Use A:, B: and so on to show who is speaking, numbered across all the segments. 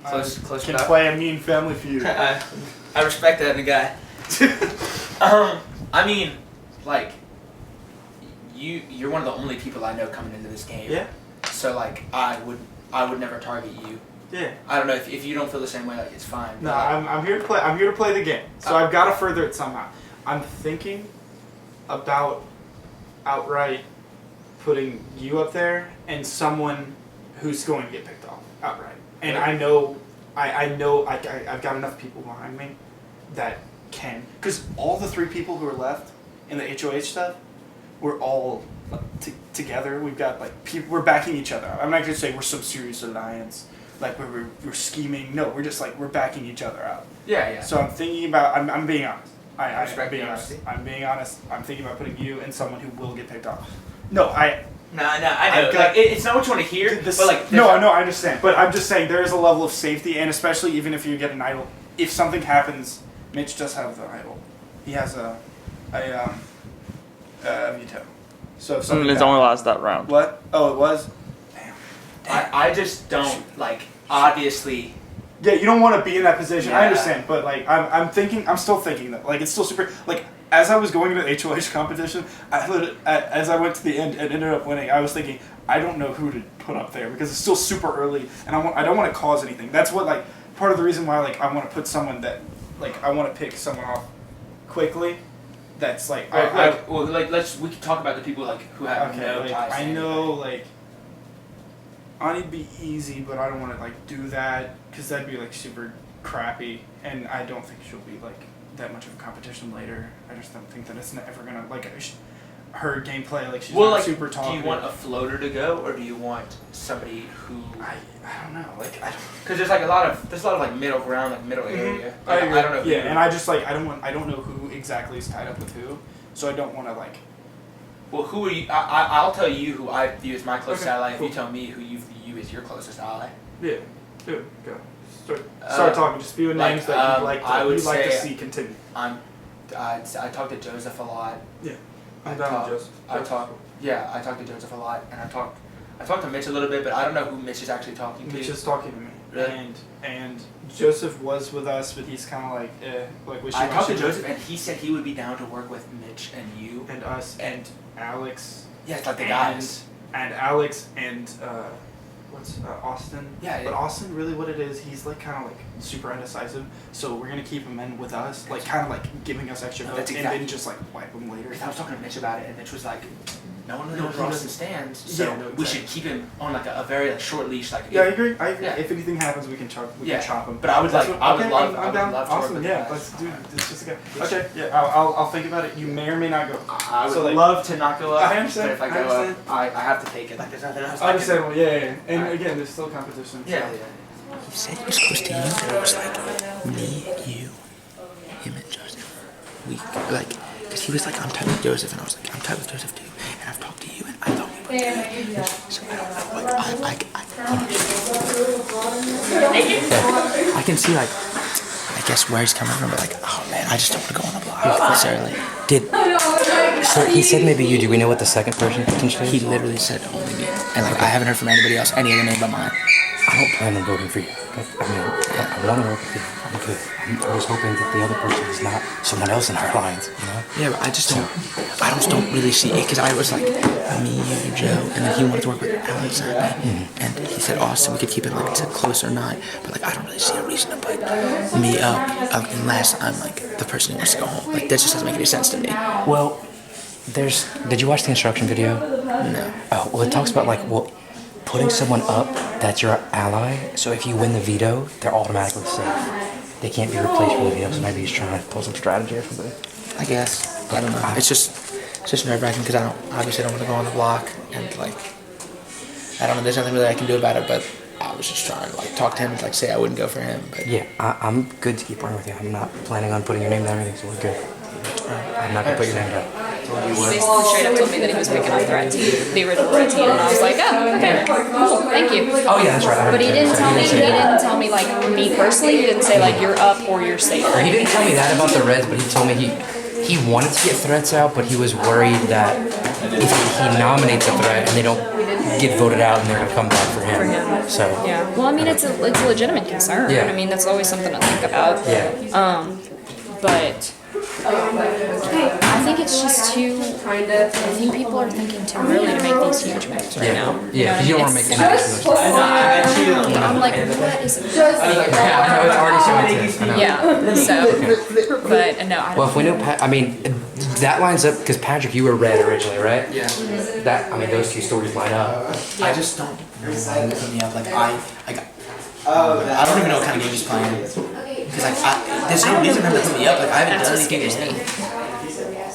A: Close
B: can
A: enough.
B: play a mean family feud.
A: I respect that in a guy. I mean, like, you're one of the only people I know coming into this game.
B: Yeah.
A: So like, I would never target you.
B: Yeah.
A: I don't know if you don't feel the same way. Like, it's fine.
B: No,
A: like,
B: I'm here to play. I'm here to play the game. So I've got to further it somehow. I'm thinking about outright putting you up there and someone who's going to get picked off outright. And I know I've got enough people behind me that can, because all the 3 people who are left in the HOH stuff, we're all together. We've got like people. We're backing each other up. I'm not gonna say we're some serious alliance, like we're scheming. No, we're just like we're backing each other up.
A: Yeah.
B: So I'm thinking about. I'm being honest.
A: I'm being
B: honest.
A: honest.
B: I'm being honest. I'm thinking about putting you and someone who will get picked off. No, I
A: No, I know. Like, it's not what you want to hear, but like...
B: No, I understand. But I'm just saying there is a level of safety, and especially even if you get an idol, if something happens, Mitch does have the idol. He has a veto. So if something
C: It only lasts that round.
B: What? Oh, it was? Damn.
A: I just don't, like, obviously...
B: Yeah, you don't want to be in that position.
A: Yeah.
B: I understand, but like I'm still thinking that like it's still super like as I was going to the HOH competition, as I went to the end and ended up winning, I was thinking I don't know who to put up there because it's still super early and I don't want to cause anything. That's what like part of the reason why like I want to put someone that like I want to pick someone off quickly. That's like
A: we can talk about the people like who have no
B: like,
A: ties.
B: I know like. Ani'd be easy, but I don't want to like do that because that'd be like super crappy, and I don't think she'll be like that much of a competition later. I just don't think that it's ever gonna like her gameplay like she's not
A: like,
B: super talkative.
A: Do you want a floater to go, or do you want somebody who?
B: I don't know, like I don't.
A: Because there's a lot of like middle ground, like middle area. Like,
B: I
A: don't know.
B: Yeah, and I just like I don't know who exactly is tied up with who, so I don't want to like.
A: Well, who are you? I'll tell you who I view as my closest ally.
B: Cool.
A: If you tell me who you view as your closest ally.
B: Yeah, go. Start talking. Just few names that you'd like to see continue.
A: I talk to Joseph a lot.
B: Yeah, I'm down with Joseph.
A: I talk to Joseph a lot, and I talk to Mitch a little bit, but I don't know who Mitch is actually talking to.
B: Mitch is talking to me.
A: Really?
B: And Joseph was with us, but he's kind of like wishy-washy.
A: I talked to Joseph, and he said he would be down to work with Mitch and you.
B: And us and Alex.
A: Yeah, it's like the guys.
B: And Alex and Austin.
A: Yeah.
B: But Austin, really what it is, he's like kind of like super indecisive. So we're going to keep him in with us, like kind of like giving us extra votes and then just like wipe him later.
A: Because I was talking to Mitch about it, and Mitch was like, no one really knows where Austin stands, so we should keep him on like a very like short leash. Like
B: I agree.
A: Yeah.
B: If anything happens, we can chop him.
A: But I would love
B: I'm down.
A: to
B: Awesome.
A: work with
B: Yeah, let's do it. It's just a guy. Okay. Yeah. I'll think about it. You may or may not go.
A: I would love to not go up.
B: I understand.
A: But if I go up, I have to take it. Like there's nothing else.
B: I understand. Well, yeah. And again, there's still competition.
A: Yeah.
D: He said he was close to you, and it was like me, you, him, and Joseph. We like, because he was like, I'm tight with Joseph, and I was like, I'm tight with Joseph too, and I've talked to you, and I thought we were good. So I don't know, like, I can see like, I guess where he's coming from, but like, oh man, I just don't want to go on the block necessarily.
E: So he said maybe you. Do we know what the second person potentially is?
D: He literally said only me, and like I haven't heard from anybody else, any other name but mine.
E: I don't plan on voting for you. I mean, I want to work with you. I'm good. I was hoping that the other person is not someone else in our alliance, you know?
D: Yeah, but I just don't really see it, because I was like, me, you, Joe, and then he wanted to work with Alex and he said Austin, we could keep it like to close or not, but like I don't really see a reason to put me up unless I'm like the person who wants to go home. Like that just doesn't make any sense to me.
E: Well, did you watch the instruction video?
D: No.
E: Oh, well, it talks about like, putting someone up that's your ally, so if you win the veto, they're automatically safe. They can't be replaced for the veto, so maybe he's trying to pull some strategy or something.
D: I guess. I don't know. It's just nerve-wracking because I obviously don't want to go on the block, and like, I don't know, there's nothing really I can do about it, but I was just trying to like talk to him and like say I wouldn't go for him. But
E: yeah, I'm good to keep working with you. I'm not planning on putting your name down or anything, so we're good. I'm not gonna put your name down.
F: He basically straight up told me that he was picking up the red team, the original red team, and I was like, oh, okay, cool, thank you.
E: Oh yeah, that's right.
F: But he didn't tell me like me personally. He didn't say like you're up or you're safe.
E: He didn't tell me that about the Reds, but he told me he wanted to get threats out, but he was worried that if he nominates a threat and they don't get voted out and they're gonna come back for him.
F: For him.
E: So
F: Yeah. Well, I mean, it's a legitimate concern.
E: Yeah.
F: I mean, that's always something to think about.
E: Yeah.
F: But I think it's just too. I think people are thinking too early to make these huge moves right now.
E: Yeah, because you don't want to make any moves.
F: I'm like, what is it?
E: I know it's already so intense.
F: Yeah. So, but no, I don't.
E: Well, if we know, I mean, that lines up because Patrick, you were red originally, right?
A: Yeah.
E: That I mean, those two stories line up.
A: I just don't know why I'm putting me up. Like I don't even know what kind of game he's playing. Because there's no reason for him to put me up. Like I haven't done anything to him.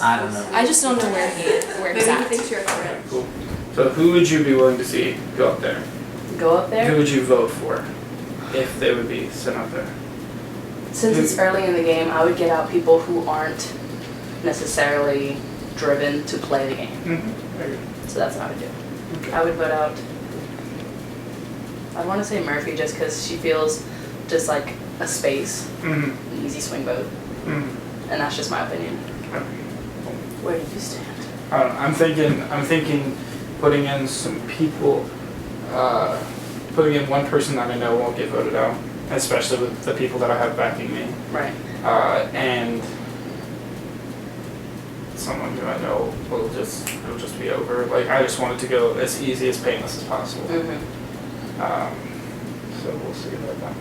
A: I don't know.
F: I just don't know where he's at.
B: Cool. So who would you be willing to see go up there?
C: Go up there?
B: Who would you vote for if they would be sent up there?
C: Since it's early in the game, I would get out people who aren't necessarily driven to play the game.
B: Mm-hmm.
C: So that's what I would do.
B: Okay.
C: I would vote out, I want to say Murphy just because she feels just like a space,
B: Mm-hmm.
C: an easy swing vote.
B: Mm-hmm.
C: And that's just my opinion.
B: Okay.
C: Where do you stand?
B: I don't know. I'm thinking putting in some people, putting in one person that I know won't get voted out, especially with the people that I have backing me,
C: Right.
B: and someone who I know it'll just be over. Like I just want it to go as easy as painless as possible. So we'll see about that.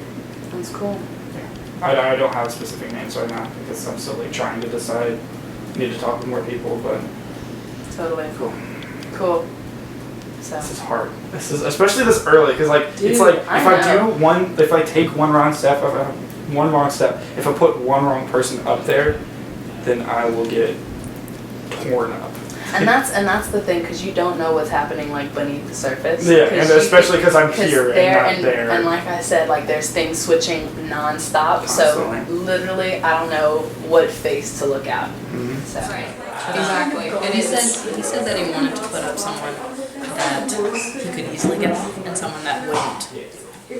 C: That's cool.
B: Yeah. I don't have specific names right now because I'm still like trying to decide. Need to talk with more people, but
C: Totally.
B: cool.
C: Cool. So.
B: This is hard. This is especially this early because like
C: Dude,
B: it's like if I take one wrong step, if I have one wrong step, if I put one wrong person up there, then I will get torn up.
C: And that's the thing, because you don't know what's happening like beneath the surface.
B: Yeah, and especially because I'm here and not there.
C: And like I said, like there's things switching nonstop.
B: Constantly.
C: So literally, I don't know what face to look at.
B: Mm-hmm.
C: So.
F: Right. Exactly.
C: And he said that he wanted to put up someone that he could easily get off, and someone that wouldn't.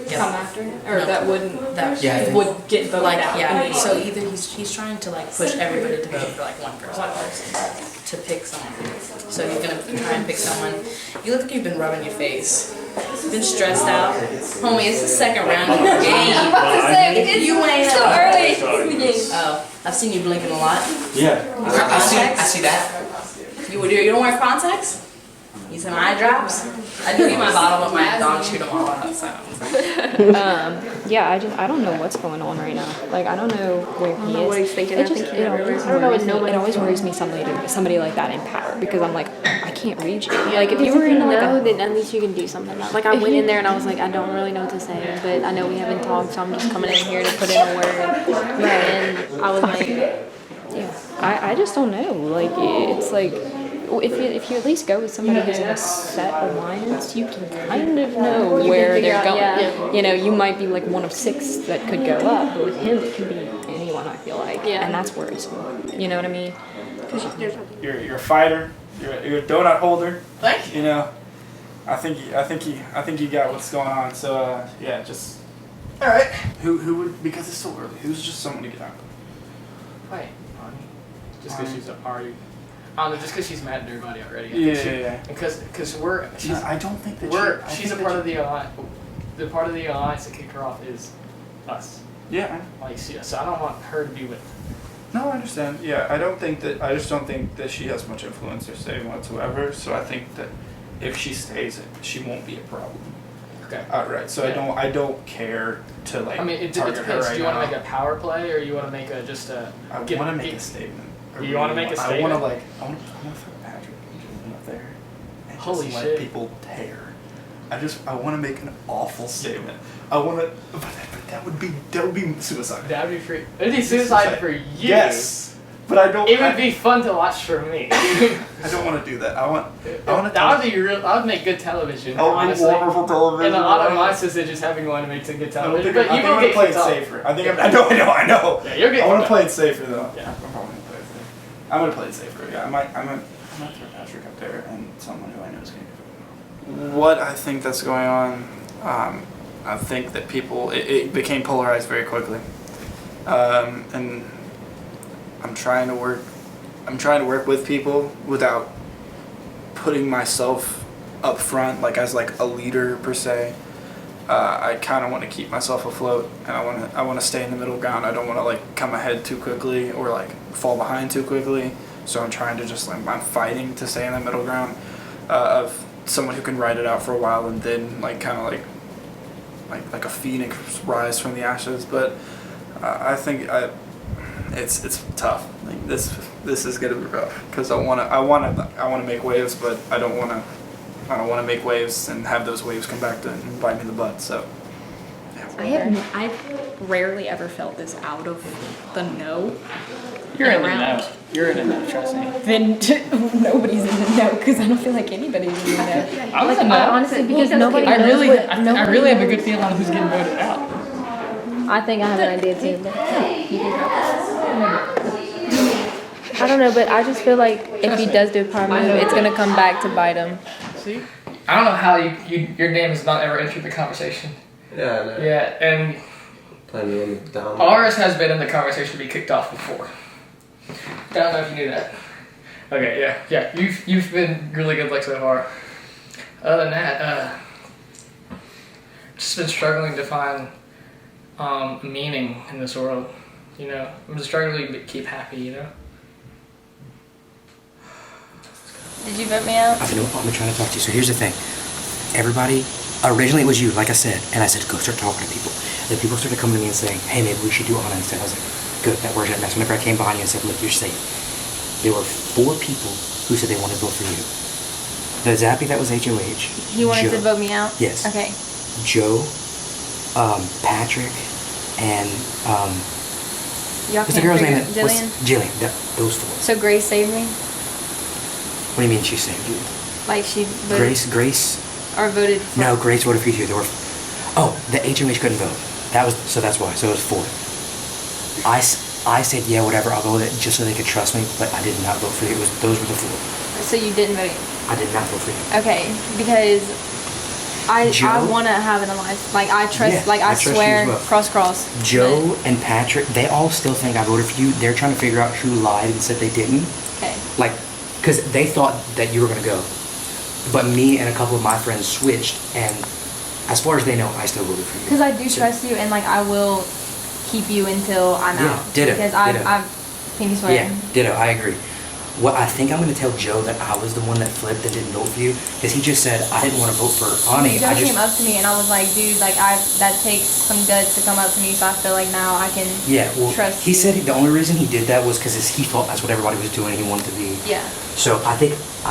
F: Come after him, or that wouldn't.
C: That
A: Yeah, I think-
F: would get voted
C: Like
F: out.
C: yeah. So either he's trying to like push everybody to vote for like one person. To pick someone. So he's gonna try and pick someone. You look like you've been rubbing your face. You've been stressed out. Homie, it's the second round of the game. You ain't
F: so early in the game.
C: Oh, I've seen you blinking a lot.
B: Yeah.
A: I see that.
C: You don't wear contacts? You some eye drops? I do get my bottle with my dog shoot them all out, so.
F: Yeah, I don't know what's going on right now. Like I don't know where he is.
G: what he's thinking.
F: It
G: I
F: just
G: think
F: it always worries me somebody like that in power because I'm like I can't read you. Like if you were in like
G: know,
F: a
G: then at least you can do something. Like I went in there and I was like, I don't really know what to say, but I know we haven't talked, so I'm just coming in here to put in a word. And I was like,
F: yeah, I just don't know. Like it's like. If you at least go with somebody who's in a set alliance, you can kind of know where
G: figure
F: they're
G: out,
F: going.
G: yeah.
F: You know, you might be like one of 6 that could go up, but with him it could be anyone. I feel like,
G: Yeah.
F: and that's worrisome. You know what I mean?
B: You're a fighter. You're a donut holder.
C: Thank you.
B: You know, I think you got what's going on. So yeah, just all right. Who would, because it's so early? Who's just someone to get out?
H: Wait, just because she's already. I don't know, just because she's mad at everybody already.
B: Yeah.
H: Because
B: I don't think that
H: she's a part of the alliance. The part of the alliance that kicked her off is us.
B: Yeah.
H: Like, so I don't want her to be with.
B: No, I understand. Yeah, I just don't think that she has much influence or say whatsoever. So I think that if she stays, she won't be a problem.
H: Okay.
B: Outright. So
H: Yeah.
B: I don't care to like.
H: I mean, it
B: target her
H: depends.
B: right
H: Do you want
B: now.
H: to make a power play or you want to make just a?
B: I want to make a statement.
H: You wanna make a
B: I want to
H: statement?
B: I want to throw Patrick and Jillian up there and
H: Holy
B: just let
H: shit.
B: people tear. I want to make an awful statement. I want to, but that would be suicide.
H: That would be free. It'd be suicide for you.
B: Yes, but I don't.
H: It would be fun to watch for me.
B: I don't want to do that. I want to.
H: That would be real. That would make good television.
B: That would be
H: honestly.
B: wonderful television.
H: And a lot of my sisters just having one to make some good
B: I don't
H: television.
B: think
H: But you will
B: I'm gonna
H: get
B: play it
H: kicked off.
B: safer. I know.
H: Yeah, you'll get
B: I want
H: kicked
B: to play
H: off.
B: it safer though.
H: Yeah.
B: I'm probably gonna play it safer. I'm gonna play it safer. Yeah, I'm gonna throw Patrick up there and someone who I know is gonna get it. What I think that's going on, I think that people it became polarized very quickly, and I'm trying to work with people without putting myself up front, like as like a leader per se. I kind of want to keep myself afloat, and I want to stay in the middle ground. I don't want to like come ahead too quickly or like fall behind too quickly. So I'm trying to just like I'm fighting to stay in the middle ground of someone who can ride it out for a while and then like kind of like a phoenix rise from the ashes. But I think it's tough. Like this is gonna be rough because I wanna make waves, but I don't wanna make waves and have those waves come back to bite me in the butt. So
F: I've rarely ever felt this out of the know.
H: You're in the
F: around.
H: know. You're in the know, trust me.
F: Then nobody's in the know because I don't feel like anybody's in the know.
H: I'm in the know.
G: Honestly, because nobody
H: I
G: knows
H: really,
G: what,
H: I
G: nobody
H: really have a
G: knows-
H: good feeling on who's getting voted out.
G: I think I have an idea too. But you can I don't know, but I just feel like if he does do a power move, it's gonna come back to bite him.
H: See? I don't know how your name has not ever entered the conversation.
I: Yeah, I know.
H: Yeah, and
I: Planning on down.
H: ours has been in the conversation to be kicked off before. I don't know if you knew that. Okay, yeah. You've been really good like so far. Other than that, just been struggling to find meaning in this world. You know, I'm just struggling to keep happy. You know.
G: Did you vote me out?
E: I've been trying to talk to you. So here's the thing. Everybody, originally it was you, like I said, and I said, go start talking to people. Then people started coming to me and saying, hey, maybe we should do Anna instead. I was like, good, that works. And that's whenever I came behind you and said, look, you're safe. There were 4 people who said they wanted to vote for you. The Zappy that was HOH.
G: He wanted
E: Joe,
G: to vote me out?
E: Yes.
G: Okay.
E: Joe, Patrick, and
G: Y'all
E: what's the
G: can't
E: girl's
G: figure
E: name?
G: it. Jillian?
E: Jillian. Those 4.
G: So Grace saved me?
E: What do you mean she saved you?
G: Like she voted?
E: Grace.
G: Or voted for?
E: No, Grace voted for you too. There were, the HOH couldn't vote. That's why. So it was 4. I said yeah, whatever. I'll go with it just so they could trust me. But I did not vote for you. Those were the 4.
G: So you didn't vote?
E: I did not vote for you.
G: Okay, because I
E: Joe?
G: want to have an alliance. Like I trust.
E: Yeah,
G: like I,
E: I trust you
G: swear,
E: as well.
G: cross.
E: Joe and Patrick, they all still think I voted for you. They're trying to figure out who lied and said they didn't.
G: Okay.
E: Like, because they thought that you were gonna go, but me and a couple of my friends switched, and as far as they know, I still voted for you.
G: Because I do trust you, and like I will keep you until I'm
E: Yeah,
G: out.
E: ditto,
G: Because
E: ditto.
G: I'm pinky swearing.
E: Yeah, ditto. I agree. What I think I'm gonna tell Joe that I was the one that flipped and didn't vote for you, because he just said I didn't want to vote for Ani.
G: Joe came up to me and I was like, dude, like that takes some guts to come up to me, so I feel like now I can trust
E: he
G: you.
E: said the only reason he did that was because he thought that's what everybody was doing. He wanted to be.
G: Yeah.
E: So I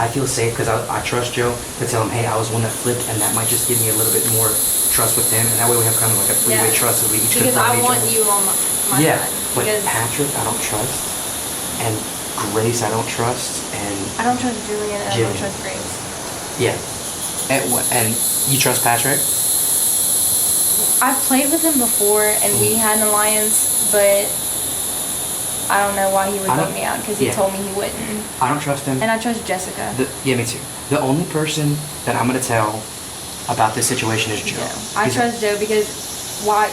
E: feel safe because I trust Joe to tell him, hey, I was the one that flipped, and that might just give me a little bit more trust with him, and that way we have kind of like a three-way trust that we each
G: Because I
E: confirm each
G: want
E: other.
G: you on my
E: Yeah,
G: side.
E: but
G: Because
E: Patrick, I don't trust, and Grace, I don't trust, and
G: I don't trust Julian and I don't
E: Jillian.
G: trust Grace.
E: yeah, and you trust Patrick?
G: I've played with him before and we had an alliance, but I don't know why he would
E: I don't-
G: vote me out because he
E: yeah.
G: told me he wouldn't.
E: I don't trust him.
G: And I trust Jessica.
E: Yeah, me too. The only person that I'm gonna tell about this situation is Joe.
G: I
E: He's-
G: trust Joe because why?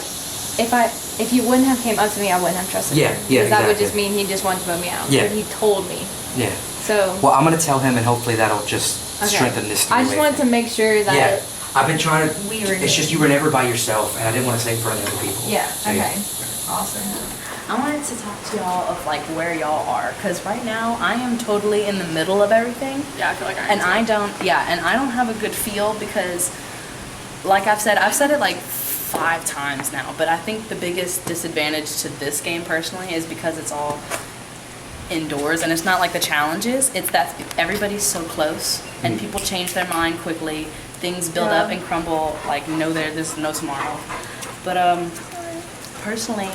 G: If he wouldn't have came up to me, I wouldn't have trusted
E: Yeah,
G: him.
E: yeah,
G: Because that would
E: exactly.
G: just mean he just wanted to vote me out.
E: Yeah.
G: But he told me.
E: Yeah.
G: So.
E: Well, I'm gonna tell him, and hopefully that'll just
G: Okay.
E: strengthen this.
G: I just
E: three-way
G: wanted to
E: thing.
G: make sure that.
E: Yeah, I've been trying to.
G: We were
E: It's just you were never by yourself, and I didn't want to say in front of the other people.
G: Yeah.
E: So,
G: Okay. Awesome.
C: I wanted to talk to y'all of like where y'all are, because right now I am totally in the middle of everything.
F: Yeah, I feel like
C: And I don't have a good feel because, like I've said it like 5 times now, but I think the biggest disadvantage to this game personally is because it's all indoors and it's not like the challenges, it's that everybody's so close and people change their mind quickly, things build up and crumble, like there's no tomorrow. But personally,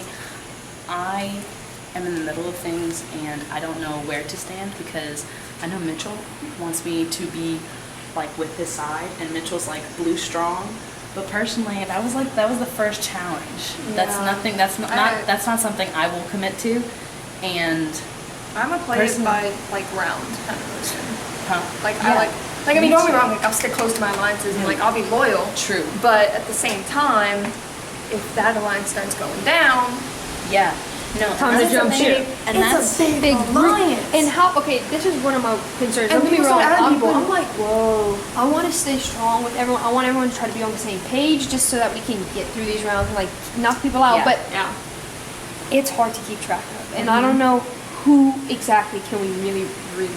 C: I am in the middle of things and I don't know where to stand because I know Mitchell wants me to be like with his side and Mitchell's like blue strong. But personally, that was the first challenge. That's not something I will commit to. And
J: I'm a play it by like round kind of person. Like
C: Yeah.
J: I mean, don't get me wrong, like I'll stick close to my alliances and like I'll be loyal.
C: True.
J: But at the same time, if that alliance starts going down,
C: yeah, No,
G: Time to jump ship.
C: And
J: It's
C: that's
J: a big
G: Alliance. And how? Okay, this is one of my concerns.
J: And
G: Don't get me
J: people
G: wrong.
J: start adding people.
G: I'm like, whoa. I want to stay strong with everyone. I want everyone to try to be on the same page, just so that we can get through these rounds and like knock people out.
C: Yeah.
G: But
C: Yeah.
G: it's hard to keep track of, and I don't know who exactly can we really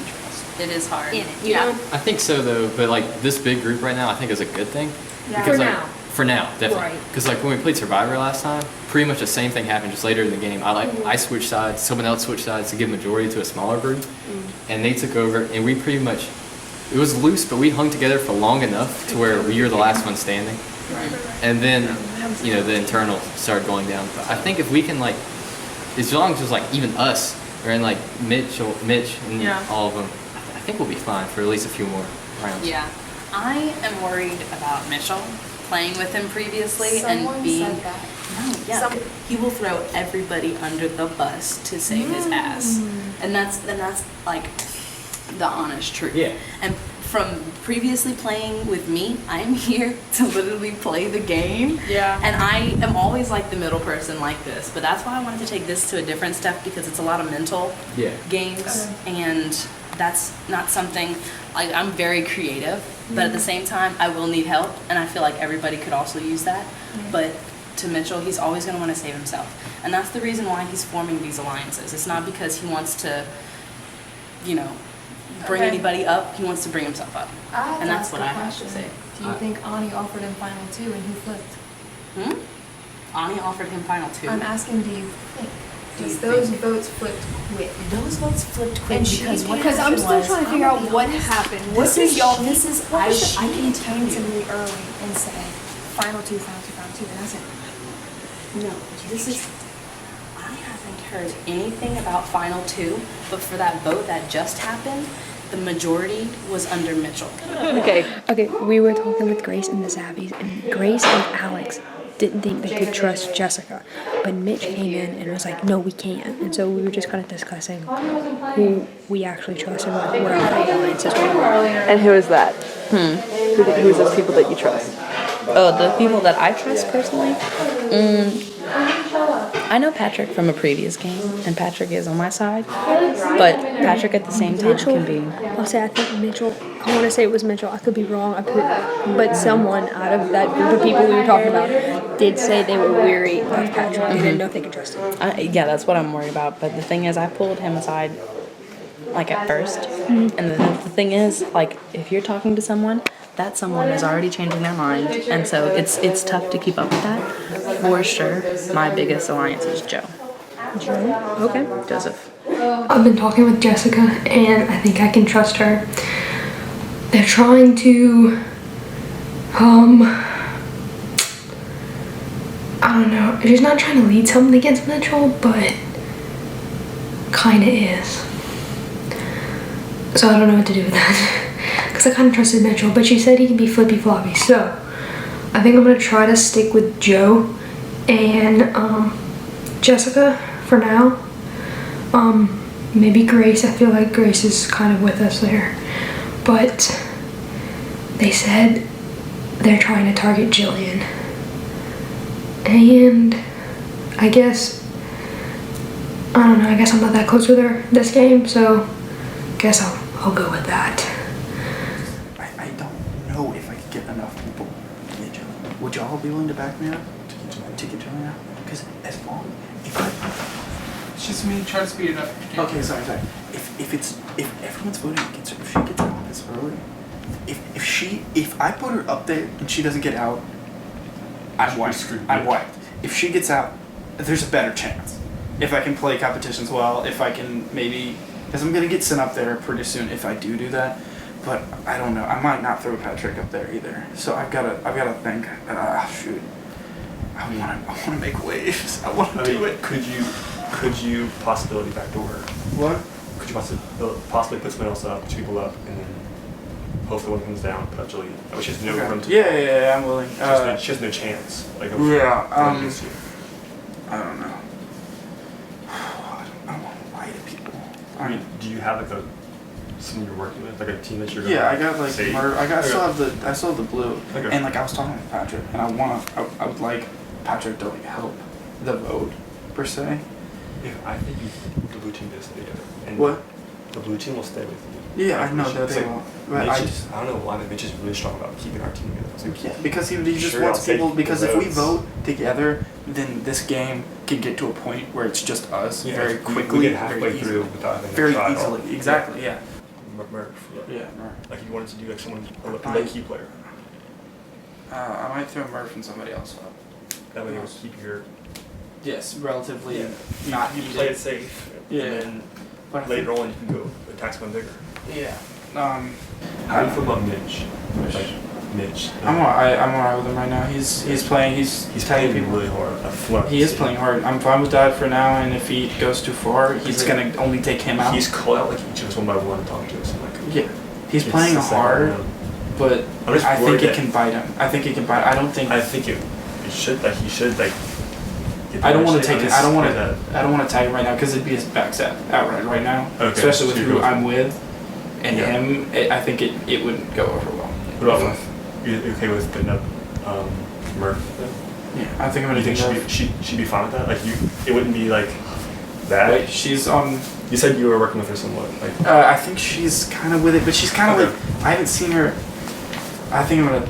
G: trust
C: It is hard.
G: in it. You know?
K: I think so though, but like this big group right now, I think is a good thing.
G: Yeah.
K: Because
G: For
K: like,
G: now.
K: For now, definitely.
G: Right.
K: Because like when we played Survivor last time, pretty much the same thing happened just later in the game. I switched sides, someone else switched sides to give majority to a smaller group, and they took over, and we pretty much, it was loose, but we hung together for long enough to where we were the last one standing.
C: Right.
K: And then, you know, the internal started going down. But I think if we can like, as long as it's like even us, or in like Mitch and
C: Yeah.
K: all of them, I think we'll be fine for at least a few more rounds.
C: Yeah. I am worried about Mitchell playing with him previously
J: Someone
C: and being.
J: said that.
C: No, yeah. He will throw everybody under the bus to save his ass. And that's like the honest truth.
K: Yeah.
C: And from previously playing with me, I'm here to literally play the game.
J: Yeah.
C: And I am always like the middle person like this. But that's why I wanted to take this to a different step, because it's a lot of mental games. And that's not something, like, I'm very creative, but at the same time, I will need help. And I feel like everybody could also use that. But to Mitchell, he's always going to want to save himself. And that's the reason why he's forming these alliances. It's not because he wants to, you know, bring anybody up. He wants to bring himself up. And that's what I have to say.
J: Do you think Ani offered him final 2 and he flipped?
C: Ani offered him final 2.
J: I'm asking, do you think?
C: Do you
J: Because those
C: think?
J: votes flipped quick.
C: Those votes flipped quick
J: And she
C: because what
G: Because I'm
C: happened
G: still
C: was,
G: trying to figure out what happened. What
C: This is
G: did y'all?
C: this is
J: What
C: I
J: was the
C: can
J: Ani
C: tell
J: came to
C: you.
J: me early and said, final 2, final 2, final 2, and I said,
C: No, this is. I haven't heard anything about final 2, but for that vote that just happened, the majority was under Mitchell.
F: Okay, we were talking with Grace and the Zabbies, and Grace and Alex didn't think they could trust Jessica. But Mitch came in and was like, no, we can't. And so we were just kind of discussing who we actually trust and what our alliances were.
L: And who is that? Who's those people that you trust?
C: Oh, the people that I trust personally? I know Patrick from a previous game, and Patrick is on my side. But Patrick at the same time can be.
F: I'll say I think Mitchell, I want to say it was Mitchell, I could be wrong, but someone out of that group of people we were talking about did say they were weary of Patrick. They didn't know if they could trust him.
C: Yeah, that's what I'm worried about. But the thing is, I pulled him aside, like, at first. And the thing is, like, if you're talking to someone, that someone is already changing their mind. And so it's tough to keep up with that. For sure, my biggest alliance is Joe.
F: Joe? Okay.
C: Joseph.
M: I've been talking with Jessica, and I think I can trust her. They're trying to, I don't know. She's not trying to lead something against Mitchell, but kinda is. So I don't know what to do with that. Because I kinda trusted Mitchell, but she said he can be flippy floppy. So I think I'm gonna try to stick with Joe and Jessica for now. Maybe Grace. I feel like Grace is kind of with us there. But they said they're trying to target Jillian. And I guess, I don't know, I guess I'm not that close with her this game, so I guess I'll go with that.
A: I don't know if I could get enough people to get Jillian. Would y'all be willing to back me up to get Jillian out? Because as long,
B: It's just me trying to speed it up.
A: Okay, sorry. If everyone's voting against her, if she gets out this early, if I put her up there and she doesn't get out, I'm wiped. If she gets out, there's a better chance. If I can play competitions well, if I can maybe, because I'm gonna get sent up there pretty soon if I do that. But I don't know. I might not throw Patrick up there either. So I've gotta think. Shoot. I wanna make waves. I wanna do it.
N: Could you possibility backdoor?
A: What?
N: Could you possibly put someone else up, 2 people up, and then hopefully one comes down, but Jillian. I wish she has no room to.
A: Yeah, I'm willing.
N: She has no chance. Like,
A: I don't know. I want to lie to people.
N: I mean, do you have like someone you're working with, like a team that you're?
A: Yeah, I got like
N: save?
A: I still have the blue,
N: Okay.
A: and like I was talking with Patrick, and I would like Patrick to like help the vote per se,
N: I think the blue team will stay together. And
A: What?
N: The blue team will stay with you.
A: Yeah, I know that they won't. But
N: I don't know why Mitch is really strong about keeping our team together. I was like,
A: yeah, because he just
N: sure,
A: wants
N: I'll take
A: people. Because if we
N: votes.
A: vote together, then this game can get to a point where it's just us very quickly,
N: we get halfway
A: very
N: through
A: easily.
N: without having
A: Very
N: a try
A: easily.
N: or-
A: Exactly. Yeah.
N: Murph.
A: Yeah. Murph.
N: Like you wanted to do like someone a low key player.
A: I might throw Murph and somebody else up.
N: That way you'll keep your.
A: Yes, relatively
N: not
A: not
N: you play it safe.
A: Yeah.
N: And then
A: But I
N: later
A: think-
N: on you can go attack someone bigger.
A: Yeah.
N: How do you feel about Mitch? Like, Mitch.
A: I'm alright with him right now. He's playing. He's
N: playing
A: people
N: really hard.
A: He is playing hard. I'm fine with that for now. And if he goes too far, he's gonna only take him out.
N: He's called out like each of us one by one and talking to us. And, like,
A: Yeah, he's
N: it's
A: playing
N: the second
A: hard,
N: round.
A: but
N: I'm just
A: I think
N: worried
A: it
N: that-
A: can bite him. I think it can bite. I don't think.
N: I think it should like he should like. get
A: I don't
N: that
A: want to
N: shit.
A: take it.
N: I'm
A: I don't want
N: just
A: to.
N: scared
A: I don't want to tag him right now because it'd be his backstab outright right now.
N: Okay,
A: Especially with
N: so you
A: who
N: go-
A: I'm with, and
N: Yeah.
A: him. I think it wouldn't go over well.
N: What about you okay with putting up Murph? Then?
A: Yeah, I think I'm gonna
N: You
A: do
N: think
A: Murph.
N: she'd be fine with that? Like it wouldn't be like bad.
A: Wait, she's on.
N: You said you were working with her somewhat. Like
A: I think she's kind of with it, but she's kind of
N: Okay.
A: like I haven't seen her. I think I'm gonna.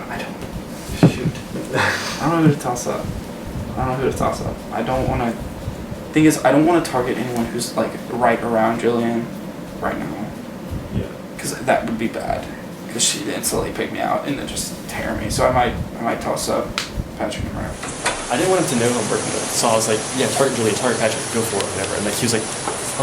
A: I don't. Shoot. I don't know who to toss up. I don't want to. Thing is, I don't want to target anyone who's like right around Jillian, right now.
N: Yeah.
A: Because that would be bad. Because she'd instantly pick me out and then just tear me. So I might toss up Patrick and Murph.
N: I didn't want him to know who I'm working with, so I was like, yeah, target Julian, target Patrick, go for it, whatever. And like he was like,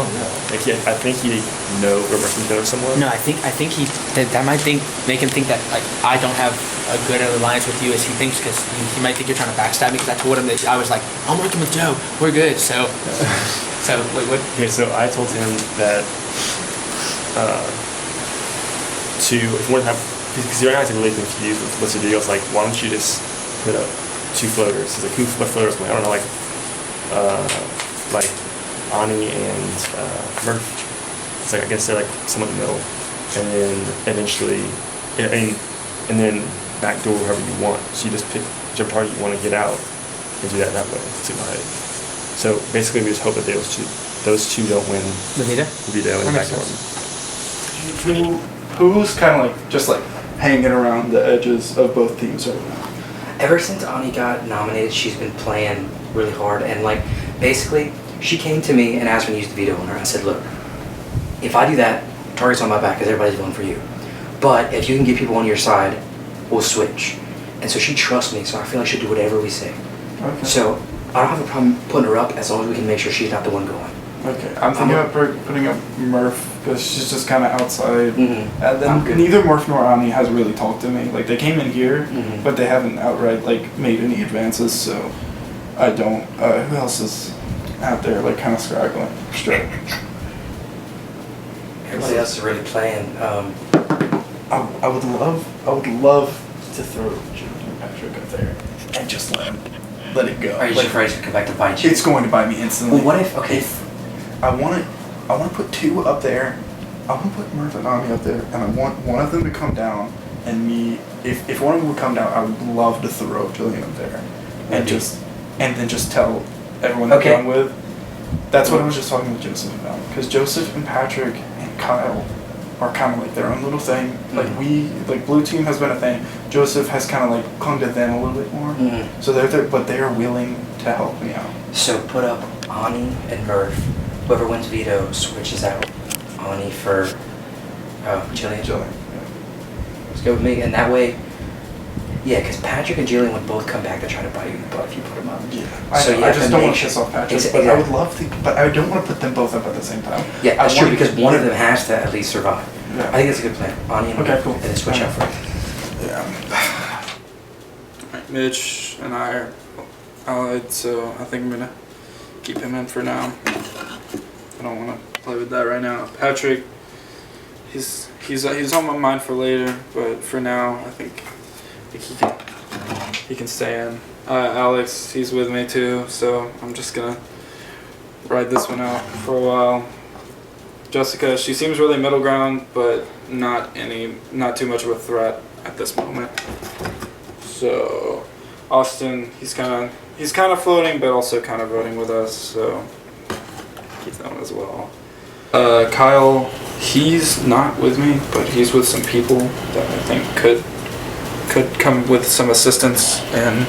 N: oh no, like I think he know we're working together somewhere.
E: No, I think he that might make him think that like I don't have a good alliance with you as he thinks because he might think you're trying to backstab me because I told him that I was like I'm working with Joe, we're good. So wait, what?
N: Okay, so I told him that if you want to have because right now he's really confused with what to do. I was like, why don't you just put up 2 floaters? He's like, what floaters? I don't know, like Ani and Murph. It's like I guess they're like somewhat in the middle, and then eventually, and then backdoor whoever you want. So you just pick whichever target you want to get out, and do that way. See my head. So basically, we just hope that those two don't win
E: the veto
N: and backdoor.
A: Who's kind of like just like hanging around the edges of both teams right now?
E: Ever since Ani got nominated, she's been playing really hard and like basically she came to me and asked me to use the veto on her. I said, look, if I do that, target's on my back because everybody's voting for you. But if you can get people on your side, we'll switch. And so she trusts me, so I feel like she'll do whatever we say.
A: Okay.
E: So I don't have a problem putting her up as long as we can make sure she's not the one going.
A: Okay, I'm thinking about putting up Murph because she's just kind of outside.
E: Mm-hmm.
A: And then neither Murph nor Ani has really talked to me. Like they came in here,
E: Mm-hmm.
A: but they haven't outright like made any advances. So I don't. Who else is out there like kind of straggling?
E: Everybody else is really playing.
A: I would love to throw Jillian and Patrick up there and just let it go.
E: Are you just afraid it's gonna come back to bite you?
A: It's going to bite me instantly.
E: Well, what if? Okay.
A: I want to put 2 up there. I want to put Murph and Ani up there, and I want one of them to come down. And me, if one of them would come down, I would love to throw Jillian up there, and then just tell everyone that I'm with. That's what I was just talking with Joseph about. Because Joseph and Patrick and Kyle are kind of like their own little thing.
E: Mm-hmm.
A: Like Blue Team has been a thing. Joseph has kind of like clung to them a little bit more.
E: Mm-hmm.
A: So they're there, but they are willing to help me out.
E: So put up Ani and Murph. Whoever wins veto switches out Ani for Jillian. Let's go with me, and that way, yeah, because Patrick and Jillian would both come back to try to bite you in the butt if you put them up.
A: Yeah,
E: So
A: I just don't want to piss off Patrick. But I would love to, but I don't want to put them both up at the same time.
E: Yeah, that's true because one of them has to at least survive.
A: Yeah.
E: I think that's a good plan. Ani and Murph,
A: cool.
E: and then switch out for it.
A: Yeah. Alright, Mitch and I are allied, so I think I'm gonna keep him in for now. I don't want to play with that right now. Patrick, he's on my mind for later, but for now, I think he can stay in. Alex, he's with me too, so I'm just gonna ride this one out for a while. Jessica, she seems really middle ground, but not too much of a threat at this moment. So Austin, he's kind of floating, but also kind of voting with us. So he's known as well. Kyle, he's not with me, but he's with some people that I think could come with some assistance in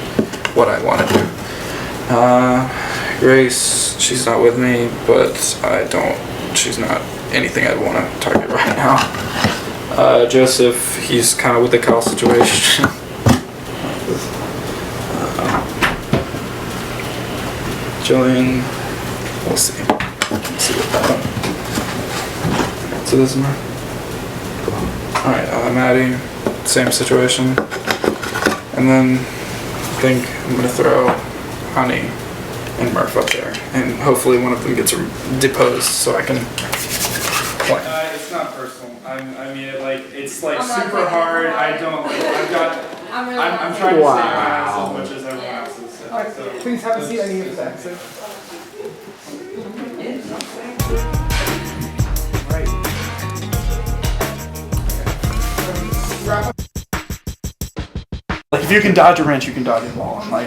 A: what I want to do. Grace, she's not with me, but she's not anything I'd want to target right now. Joseph, he's kind of with the Kyle situation. Jillian, we'll see. Let's see what that one. So this is my. Alright, Maddie, same situation. And then I think I'm gonna throw Honey and Murph up there, and hopefully one of them gets deposed so I can play. It's not personal. I mean, it's like super hard. I don't like. I'm trying to stay my house as much as everyone else is. So
B: Please have a seat. I need to exit.
A: Like if you can dodge a wrench, you can dodge a ball. And like